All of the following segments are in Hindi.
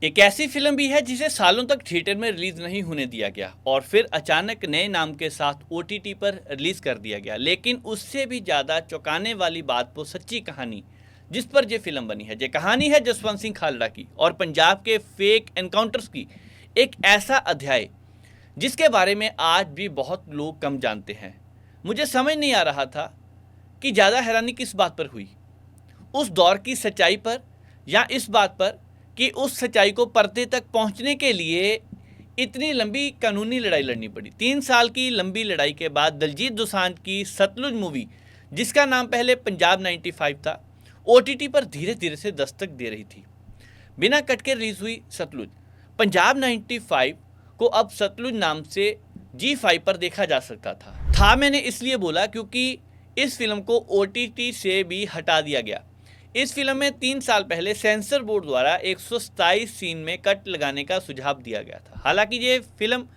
एक ऐसी फिल्म भी है जिसे सालों तक थिएटर में रिलीज नहीं होने दिया गया और फिर अचानक नए नाम के साथ ओटीटी पर रिलीज कर दिया गया। लेकिन उससे भी ज़्यादा चौंकाने वाली बात वो सच्ची कहानी जिस पर यह फिल्म बनी है। ये कहानी है जसवंत सिंह खालड़ा की और पंजाब के फेक एनकाउंटर्स की। एक ऐसा अध्याय जिसके बारे में आज भी बहुत लोग कम जानते हैं। मुझे समझ नहीं आ रहा था कि ज़्यादा हैरानी किस बात पर हुई, उस दौर की सच्चाई पर या इस बात पर कि उस सच्चाई को पर्दे तक पहुंचने के लिए इतनी लंबी कानूनी लड़ाई लड़नी पड़ी। 3 साल की लंबी लड़ाई के बाद दलजीत दोसांझ की सतलुज मूवी, जिसका नाम पहले पंजाब 95 था, ओटीटी पर धीरे धीरे से दस्तक दे रही थी। बिना कट के रिलीज हुई सतलुज पंजाब 95 को अब सतलुज नाम से G5 पर देखा जा सकता था। मैंने इसलिए बोला क्योंकि इस फिल्म को ओटीटी से भी हटा दिया गया। इस फिल्म में 3 साल पहले सेंसर बोर्ड द्वारा 127 सीन में कट लगाने का सुझाव दिया गया था। हालांकि ये फिल्म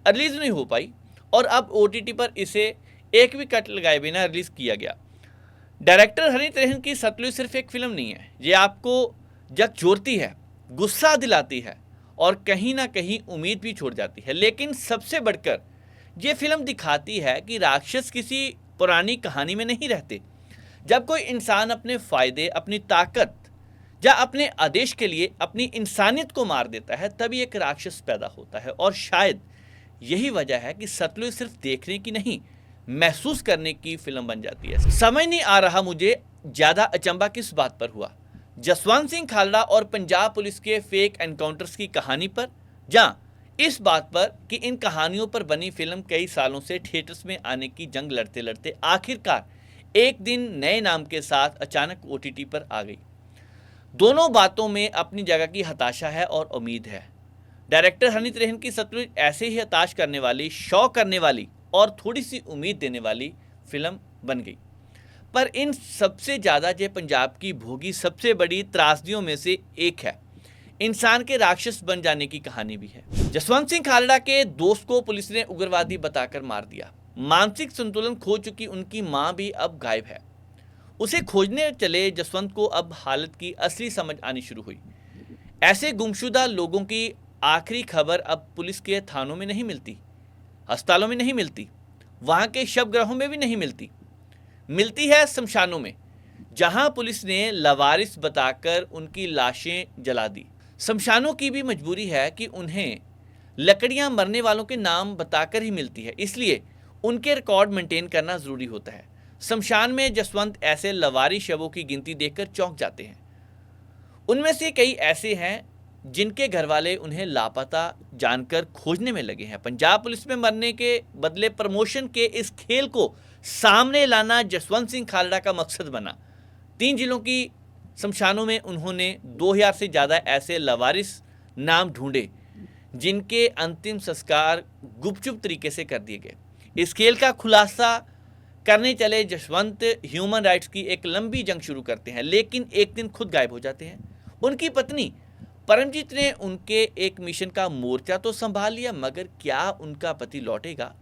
रिलीज नहीं हो पाई और अब ओटीटी पर इसे एक भी कट लगाए बिना रिलीज किया गया। डायरेक्टर हनी त्रेहन की सतलुज सिर्फ एक फिल्म नहीं है, ये आपको झकझोरती है, गुस्सा दिलाती है और कहीं ना कहीं उम्मीद भी छोड़ जाती है। लेकिन सबसे बढ़कर ये फिल्म दिखाती है कि राक्षस किसी पुरानी कहानी में नहीं रहते। जब कोई इंसान अपने फ़ायदे, अपनी ताकत या अपने आदेश के लिए अपनी इंसानियत को मार देता है, तभी एक राक्षस पैदा होता है। और शायद यही वजह है कि सतलुज सिर्फ देखने की नहीं, महसूस करने की फिल्म बन जाती है। समझ नहीं आ रहा मुझे ज़्यादा अचंभा किस बात पर हुआ, जसवंत सिंह खालड़ा और पंजाब पुलिस के फेक एनकाउंटर्स की कहानी पर, या इस बात पर कि इन कहानियों पर बनी फिल्म कई सालों से थिएटर्स में आने की जंग लड़ते लड़ते आखिरकार एक दिन नए नाम के साथ अचानक ओटीटी पर आ गई। दोनों बातों में अपनी जगह की हताशा है और उम्मीद है। डायरेक्टर हनी त्रेहन की सतलुज ऐसे ही हताश करने वाली, शौक करने वाली और थोड़ी सी उम्मीद देने वाली फिल्म बन गई। पर इन सबसे ज़्यादा ये पंजाब की भोगी सबसे बड़ी त्रासदियों में से एक है। इंसान के राक्षस बन जाने की कहानी भी है। जसवंत सिंह खालड़ा के दोस्त को पुलिस ने उग्रवादी बताकर मार दिया। मानसिक संतुलन खो चुकी उनकी मां भी अब गायब है। उसे खोजने चले जसवंत को अब हालत की असली समझ आनी शुरू हुई। ऐसे गुमशुदा लोगों की आखिरी खबर अब पुलिस के थानों में नहीं मिलती, अस्पतालों में नहीं मिलती, वहां के शवगृहों में भी नहीं मिलती। मिलती है शमशानों में, जहां पुलिस ने लवारिस बताकर उनकी लाशें जला दी। शमशानों की भी मजबूरी है कि उन्हें लकड़ियां मरने वालों के नाम बताकर ही मिलती है, इसलिए उनके रिकॉर्ड मेंटेन करना ज़रूरी होता है। शमशान में जसवंत ऐसे लवारी शवों की गिनती देखकर चौंक जाते हैं। उनमें से कई ऐसे हैं जिनके घर वाले उन्हें लापता जानकर खोजने में लगे हैं। पंजाब पुलिस में मरने के बदले प्रमोशन के इस खेल को सामने लाना जसवंत सिंह खालड़ा का मकसद बना। 3 जिलों की शमशानों में उन्होंने 2000 से ज़्यादा ऐसे लवारिस नाम ढूंढे जिनके अंतिम संस्कार गुपचुप तरीके से कर दिए गए। इस खेल का खुलासा करने चले जसवंत ह्यूमन राइट्स की एक लंबी जंग शुरू करते हैं, लेकिन एक दिन खुद गायब हो जाते हैं। उनकी पत्नी परमजीत ने उनके एक मिशन का मोर्चा तो संभाल लिया, मगर क्या उनका पति लौटेगा?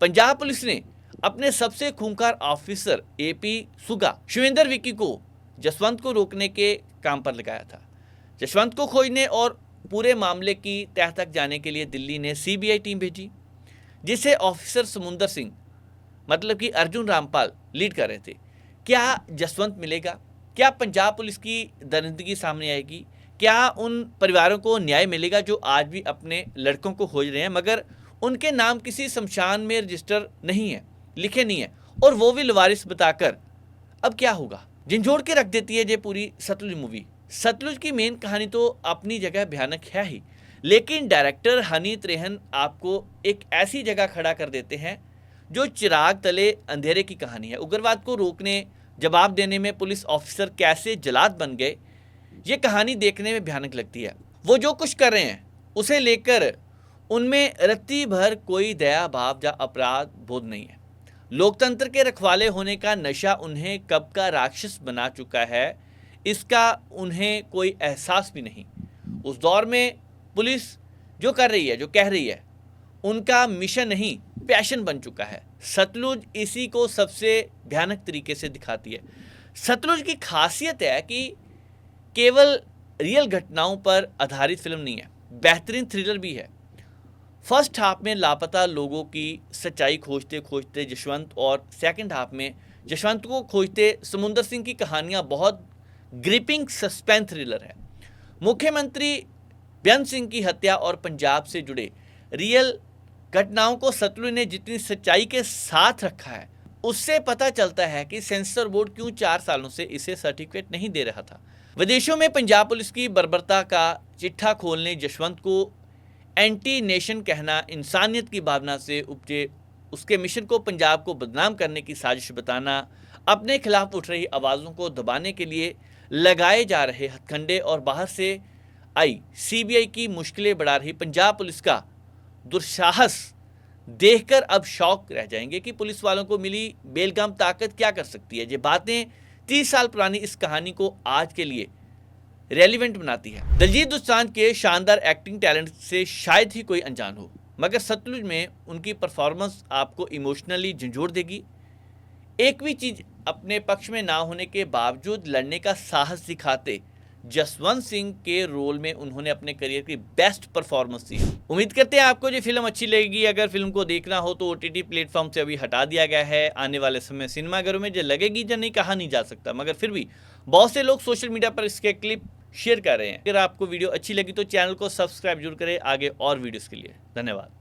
पंजाब पुलिस ने अपने सबसे खूंखार ऑफिसर AP सुगा, शिवेंद्र विक्की को जसवंत को रोकने के काम पर लगाया था। जसवंत को खोजने और पूरे मामले की तह तक जाने के लिए दिल्ली ने CBI टीम भेजी, जिसे ऑफिसर समुंदर सिंह, मतलब कि अर्जुन रामपाल, लीड कर रहे थे। क्या जसवंत मिलेगा? क्या पंजाब पुलिस की दरिंदगी सामने आएगी? क्या उन परिवारों को न्याय मिलेगा जो आज भी अपने लड़कों को खोज रहे हैं, मगर उनके नाम किसी शमशान में रजिस्टर नहीं है, लिखे नहीं है, और वो भी लवारिस बताकर? अब क्या होगा? झंझोड़ के रख देती है ये पूरी सतलुज मूवी। सतलुज की मेन कहानी तो अपनी जगह भयानक है ही, लेकिन डायरेक्टर हनी त्रेहन आपको एक ऐसी जगह खड़ा कर देते हैं जो चिराग तले अंधेरे की कहानी है। उग्रवाद को रोकने, जवाब देने में पुलिस ऑफिसर कैसे जल्लाद बन गए, ये कहानी देखने में भयानक लगती है। वो जो कुछ कर रहे हैं उसे लेकर उनमें रत्ती भर कोई दया भाव या अपराध बोध नहीं है। लोकतंत्र के रखवाले होने का नशा उन्हें कब का राक्षस बना चुका है, इसका उन्हें कोई एहसास भी नहीं। उस दौर में पुलिस जो कर रही है, जो कह रही है, उनका मिशन नहीं, पैशन बन चुका है। सतलुज इसी को सबसे भयानक तरीके से दिखाती है। सतलुज की खासियत है कि केवल रियल घटनाओं पर आधारित फिल्म नहीं है, बेहतरीन थ्रिलर भी है। फर्स्ट हाफ में लापता लोगों की सच्चाई खोजते खोजते जशवंत और सेकंड हाफ में जशवंत को खोजते समुंदर सिंह की कहानियां बहुत ग्रिपिंग सस्पेंस थ्रिलर है। मुख्यमंत्री बेअंत सिंह की हत्या और पंजाब से जुड़े रियल घटनाओं को सतलुज ने जितनी सच्चाई के साथ रखा है, उससे पता चलता है कि सेंसर बोर्ड क्यों 4 सालों से इसे सर्टिफिकेट नहीं दे रहा था। विदेशों में पंजाब पुलिस की बर्बरता का चिट्ठा खोलने जशवंत को एंटी नेशन कहना, इंसानियत की भावना से उपजे उसके मिशन को पंजाब को बदनाम करने की साजिश बताना, अपने खिलाफ उठ रही आवाज़ों को दबाने के लिए लगाए जा रहे हथकंडे और बाहर से आई सीबीआई की मुश्किलें बढ़ा रही पंजाब पुलिस का दुस्साहस देखकर अब शौक रह जाएंगे कि पुलिस वालों को मिली बेलगाम ताकत क्या कर सकती है। ये बातें 30 साल पुरानी इस कहानी को आज के लिए रेलिवेंट बनाती है। दिलजीत दोसांझ के शानदार एक्टिंग टैलेंट से शायद ही कोई अनजान हो, मगर सतलुज में उनकी परफॉर्मेंस आपको इमोशनली झंझोड़ देगी। एक भी चीज अपने पक्ष में ना होने के बावजूद लड़ने का साहस दिखाते जसवंत सिंह के रोल में उन्होंने अपने करियर की बेस्ट परफॉर्मेंस दी। उम्मीद करते हैं आपको ये फिल्म अच्छी लगेगी। अगर फिल्म को देखना हो तो ओटीटी प्लेटफॉर्म से अभी हटा दिया गया है। आने वाले समय सिनेमाघरों में जो लगेगी या नहीं कहा नहीं जा सकता, मगर फिर भी बहुत से लोग सोशल मीडिया पर इसके क्लिप शेयर कर रहे हैं। अगर आपको वीडियो अच्छी लगी तो चैनल को सब्सक्राइब जरूर करें आगे और वीडियोस के लिए। धन्यवाद।